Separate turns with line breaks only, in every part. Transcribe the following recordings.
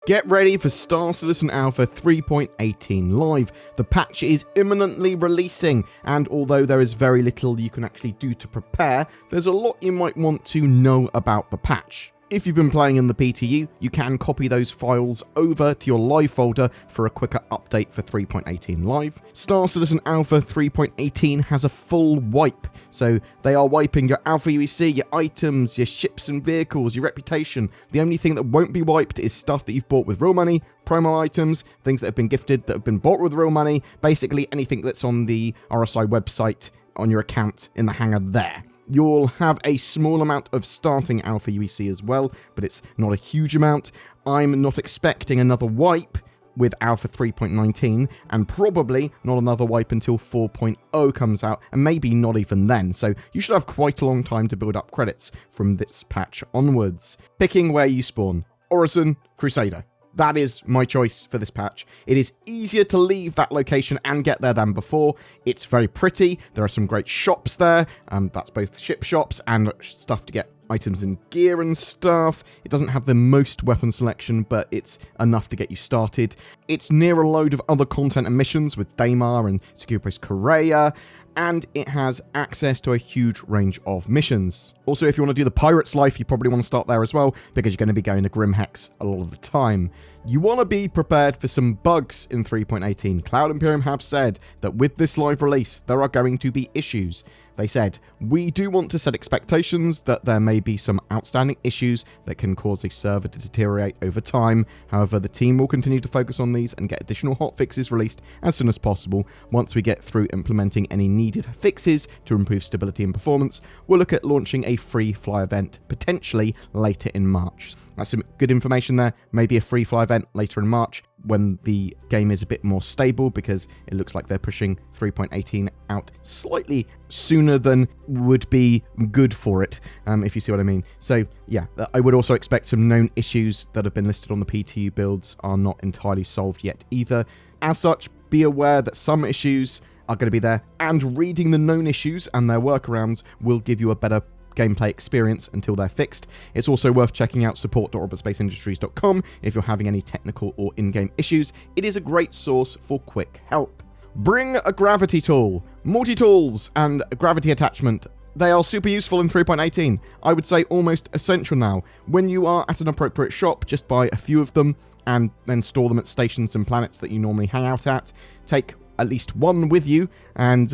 Get ready for Star Citizen Alpha 3.18 live. The patch is imminently releasing, and although there is very little you can actually do to prepare, there's a lot you might want to know about the patch. If you've been playing in the PTU, you can copy those files over to your live folder for a quicker update for 3.18 live. Star Citizen Alpha 3.18 has a full wipe, so they are wiping your Alpha UEC, your items, your ships and vehicles, your reputation. The only thing that won't be wiped is stuff that you've bought with real money, promo items, things that have been gifted that have been bought with real money, basically anything that's on the RSI website on your account in the hangar there. You'll have a small amount of starting Alpha UEC as well, but it's not a huge amount. I'm not expecting another wipe with Alpha 3.19, and probably not another wipe until 4.0 comes out, and maybe not even then, so you should have quite a long time to build up credits from this patch onwards. Picking where you spawn: Orison, Crusader. That is my choice for this patch. It is easier to leave that location and get there than before. It's very pretty. There are some great shops there. That's both ship shops and stuff to get items and gear and stuff. It doesn't have the most weapon selection, but it's enough to get you started. It's near a load of other content and missions with Daymar and Secure Post Korea, and it has access to a huge range of missions. Also, if you want to do the Pirate's Life, you probably want to start there as well, because you're going to be going to Grimhex a lot of the time. You want to be prepared for some bugs in 3.18. Cloud Imperium have said that with this live release, there are going to be issues. They said, we do want to set expectations that there may be some outstanding issues that can cause a server to deteriorate over time. However, the team will continue to focus on these and get additional hotfixes released as soon as possible. Once we get through implementing any needed fixes to improve stability and performance, we'll look at launching a free fly event, potentially later in March. That's some good information there. Maybe a free fly event later in March when the game is a bit more stable, because it looks like they're pushing 3.18 out slightly sooner than would be good for it, if you see what I mean. So yeah, I would also expect some known issues that have been listed on the PTU builds are not entirely solved yet either. As such, be aware that some issues are going to be there, and reading the known issues and their workarounds will give you a better gameplay experience until they're fixed. It's also worth checking out support.orbitspaceindustriescom if you're having any technical or in-game issues. It is a great source for quick help. Bring a gravity tool. Multi-tools and gravity attachment. They are super useful in 3.18. I would say almost essential now. When you are at an appropriate shop, just buy a few of them and then store them at stations and planets that you normally hang out at. Take at least one with you, and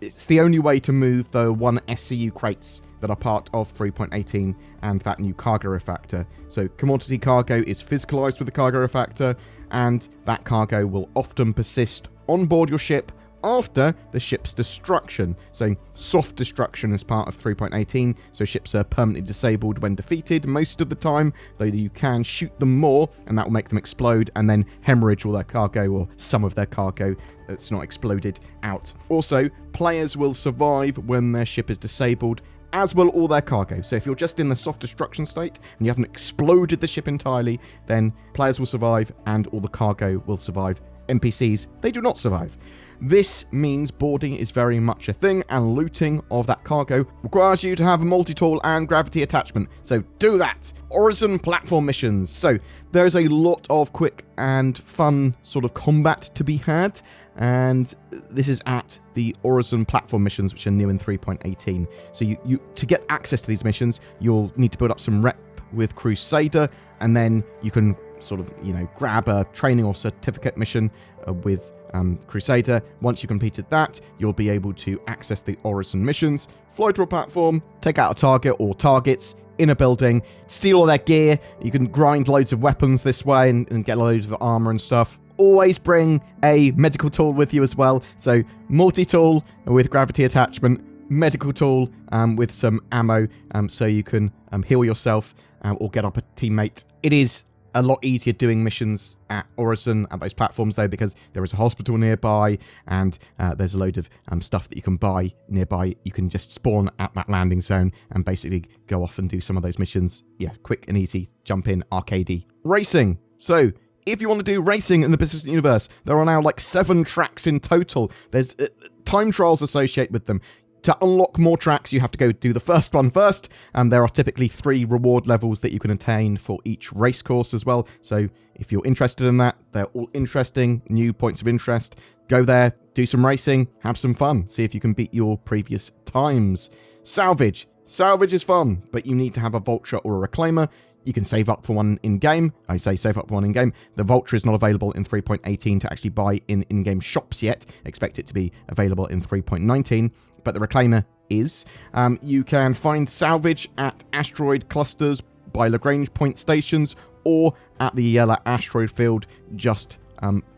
it's the only way to move the 1 SCU crates that are part of 3.18 and that new cargo refactor. So commodity cargo is physicalized with the cargo refactor, and that cargo will often persist on board your ship after the ship's destruction. So soft destruction is part of 3.18, so ships are permanently disabled when defeated most of the time, though you can shoot them more and that will make them explode and then hemorrhage all their cargo, or some of their cargo that's not exploded, out. Also, players will survive when their ship is disabled, as will all their cargo. So if you're just in the soft destruction state and you haven't exploded the ship entirely, then players will survive and all the cargo will survive. NPCs, they do not survive. This means boarding is very much a thing, and looting of that cargo requires you to have a multi-tool and gravity attachment. So do that. Orison platform missions. So there's a lot of quick and fun sort of combat to be had, and this is at the Orison platform missions, which are new in 3.18. So you to get access to these missions, you'll need to build up some rep with Crusader, and then you can sort of, grab a training or certificate mission with Crusader. Once you've completed that, you'll be able to access the Orison missions, fly to a platform, take out a target or targets in a building, steal all their gear. You can grind loads of weapons this way and get loads of armor and stuff. Always bring a medical tool with you as well. So multi-tool with gravity attachment, medical tool with some ammo, so you can heal yourself or get up a teammate. It is a lot easier doing missions at Orison at those platforms though, because there is a hospital nearby, and there's a load of stuff that you can buy nearby. You can just spawn at that landing zone and basically go off and do some of those missions. Yeah, quick and easy, jump in, arcadey. Racing. So if you want to do racing in the Persistent Universe, there are now like 7 tracks in total. There's time trials associated with them. To unlock more tracks, you have to go do the first one first. There are typically 3 reward levels that you can attain for each race course as well. So if you're interested in that, they're all interesting, new points of interest. Go there, do some racing, have some fun, see if you can beat your previous times. Salvage. Salvage is fun, but you need to have a vulture or a reclaimer. You can save up for one in-game. I say save up for one in-game. The vulture is not available in 3.18 to actually buy in in-game shops yet. Expect it to be available in 3.19, but the reclaimer is. You can find salvage at asteroid clusters by Lagrange point stations or at the yellow asteroid field. Just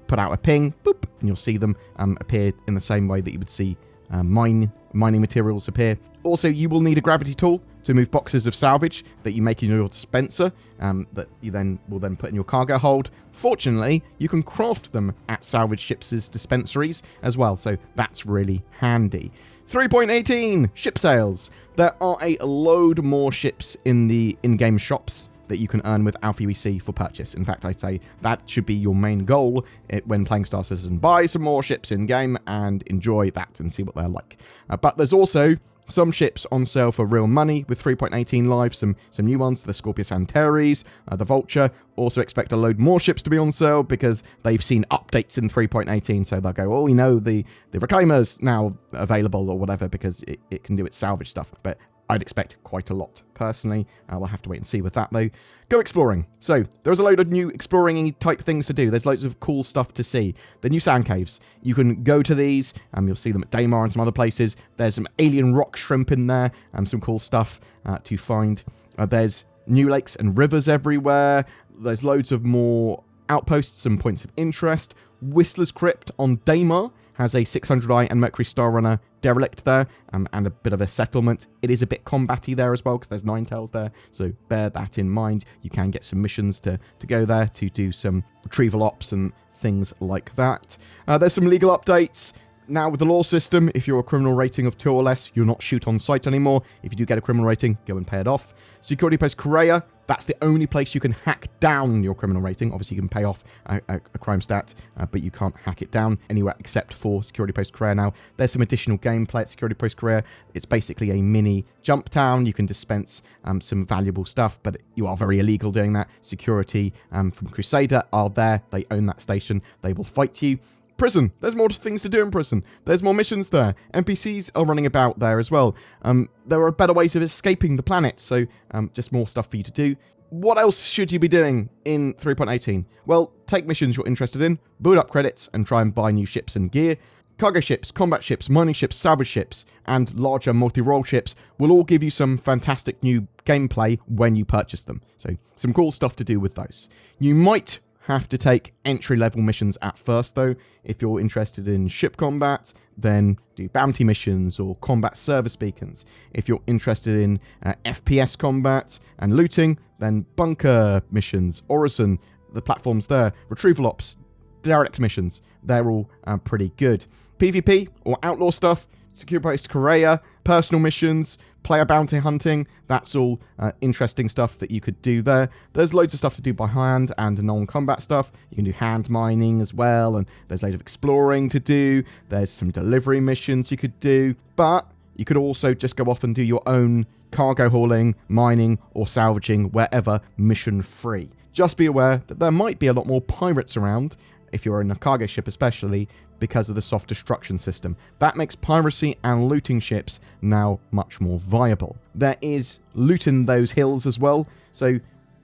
put out a ping, boop, and you'll see them appear in the same way that you would see mining materials appear. Also, you will need a gravity tool to move boxes of salvage that you make in your dispenser that you will then put in your cargo hold. Fortunately, you can craft them at salvage ships' dispensaries as well, so that's really handy. 3.18 ship sales. There are a load more ships in the in-game shops that you can earn with Alpha UEC for purchase. In fact, I'd say that should be your main goal when playing Star Citizen. Buy some more ships in-game and enjoy that and see what they're like. But there's also some ships on sale for real money with 3.18 live, some new ones, the Scorpius Antares, the Vulture. Also expect a load more ships to be on sale because they've seen updates in 3.18, so they'll go, oh, you know, the Reclaimer's now available or whatever because it can do its salvage stuff. But I'd expect quite a lot. Personally, we'll have to wait and see with that, though. Go exploring. So, there's a load of new exploring type things to do. There's loads of cool stuff to see. The new sand caves. You can go to these. You'll see them at Daymar and some other places. There's some alien rock shrimp in there. Some cool stuff to find. There's new lakes and rivers everywhere. There's loads of more outposts and points of interest. Whistler's Crypt on Daymar has a 600i and Mercury Star Runner derelict there, and a bit of a settlement. It is a bit combat-y there as well, because there's Ninetales there, so bear that in mind. You can get some missions to go there to do some retrieval ops and things like that. There's some legal updates. Now, with the law system, if you're a criminal rating of 2 or less, you're not shoot on sight anymore. If you do get a criminal rating, go and pay it off. Security Post Korea, that's the only place you can hack down your criminal rating. Obviously, you can pay off a crime stat, but you can't hack it down anywhere except for Security Post Korea now. There's some additional gameplay at Security Post Korea. It's basically a mini jump town. You can dispense some valuable stuff, but you are very illegal doing that. Security from Crusader are there. They own that station. They will fight you. Prison. There's more things to do in prison. There's more missions there. NPCs are running about there as well. There are better ways of escaping the planet, so just more stuff for you to do. What else should you be doing in 3.18? Well, take missions you're interested in, build up credits, and try and buy new ships and gear. Cargo ships, combat ships, mining ships, salvage ships, and larger multi-role ships will all give you some fantastic new gameplay when you purchase them. So, some cool stuff to do with those. You might have to take entry-level missions at first, though. If you're interested in ship combat, then do bounty missions or combat service beacons. If you're interested in FPS combat and looting, then bunker missions, Orison, the platforms there, retrieval ops, derelict missions, they're all pretty good. PvP or outlaw stuff, Secure Post Korea, personal missions, player bounty hunting, that's all interesting stuff that you could do there. There's loads of stuff to do by hand and non-combat stuff. You can do hand mining as well, and there's loads of exploring to do. There's some delivery missions you could do, but you could also just go off and do your own cargo hauling, mining, or salvaging wherever mission-free. Just be aware that there might be a lot more pirates around, if you're in a cargo ship especially, because of the soft destruction system. That makes piracy and looting ships now much more viable. There is loot in those hills as well, so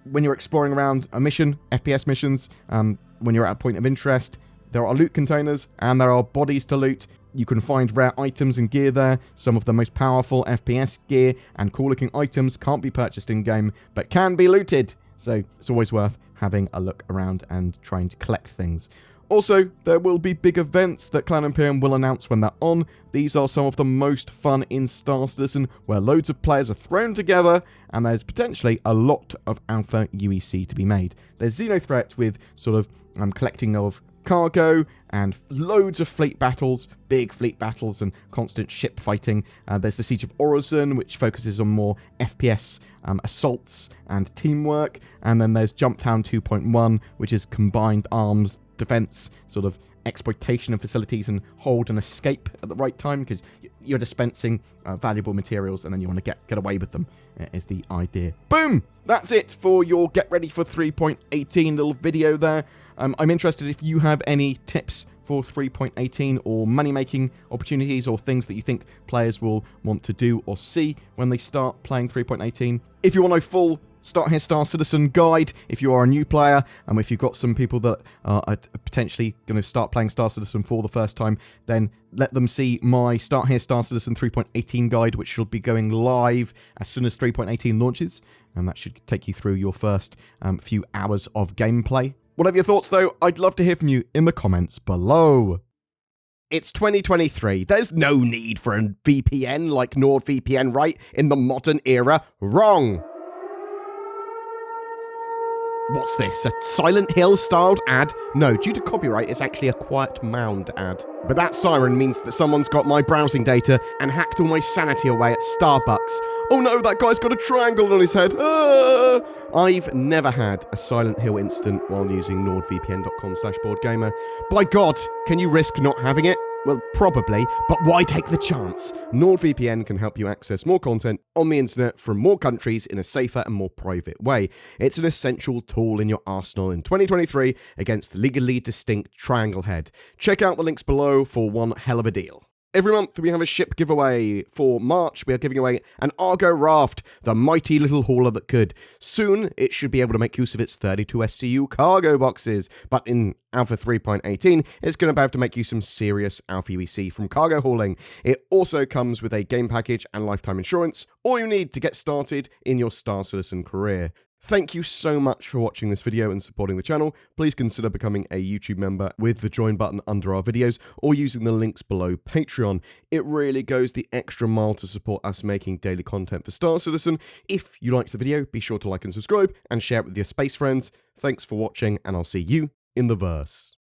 when you're exploring around a mission, FPS missions, when you're at a point of interest, there are loot containers and there are bodies to loot. You can find rare items and gear there. Some of the most powerful FPS gear and cool-looking items can't be purchased in-game, but can be looted. So it's always worth having a look around and trying to collect things. Also, there will be big events that Cloud Imperium will announce when they're on. These are some of the most fun in Star Citizen, where loads of players are thrown together, and there's potentially a lot of Alpha UEC to be made. There's Xenothreat with sort of collecting of cargo, and loads of fleet battles, big fleet battles and constant ship fighting. There's the Siege of Orozon, which focuses on more FPS assaults and teamwork. And then there's Jumptown 2.1, which is combined arms defense, sort of exploitation of facilities and hold and escape at the right time, because you're dispensing valuable materials and then you want to get away with them, is the idea. Boom! That's it for your Get Ready for 3.18 little video there. I'm interested if you have any tips for 3.18 or money-making opportunities or things that you think players will want to do or see when they start playing 3.18. If you want a full Start Here Star Citizen guide, if you are a new player, and if you've got some people that are potentially going to start playing Star Citizen for the first time, then let them see my Start Here Star Citizen 3.18 guide, which will be going live as soon as 3.18 launches, and that should take you through your first few hours of gameplay. Whatever your thoughts, though, I'd love to hear from you in the comments below. It's 2023. There's no need for a VPN like NordVPN, right? In the modern era. Wrong. What's this? A Silent Hill styled ad? No, due to copyright, it's actually a Quiet Mound ad. But that siren means that someone's got my browsing data and hacked all my sanity away at Starbucks. Oh no, that guy's got a triangle on his head. I've never had a Silent Hill incident while using nordvpn.com/BoredGamer. By God, can you risk not having it? Well, probably, but why take the chance? NordVPN can help you access more content on the internet from more countries in a safer and more private way. It's an essential tool in your arsenal in 2023 against legally distinct triangle head. Check out the links below for one hell of a deal. Every month we have a ship giveaway. For March, we are giving away an Argo Raft, the mighty little hauler that could. Soon, it should be able to make use of its 32 SCU cargo boxes, but in Alpha 3.18, it's going to be able to make you some serious Alpha UEC from cargo hauling. It also comes with a game package and lifetime insurance, all you need to get started in your Star Citizen career. Thank you so much for watching this video and supporting the channel. Please consider becoming a YouTube member with the join button under our videos or using the links below Patreon. It really goes the extra mile to support us making daily content for Star Citizen. If you liked the video, be sure to like and subscribe and share it with your space friends. Thanks for watching, and I'll see you in the verse.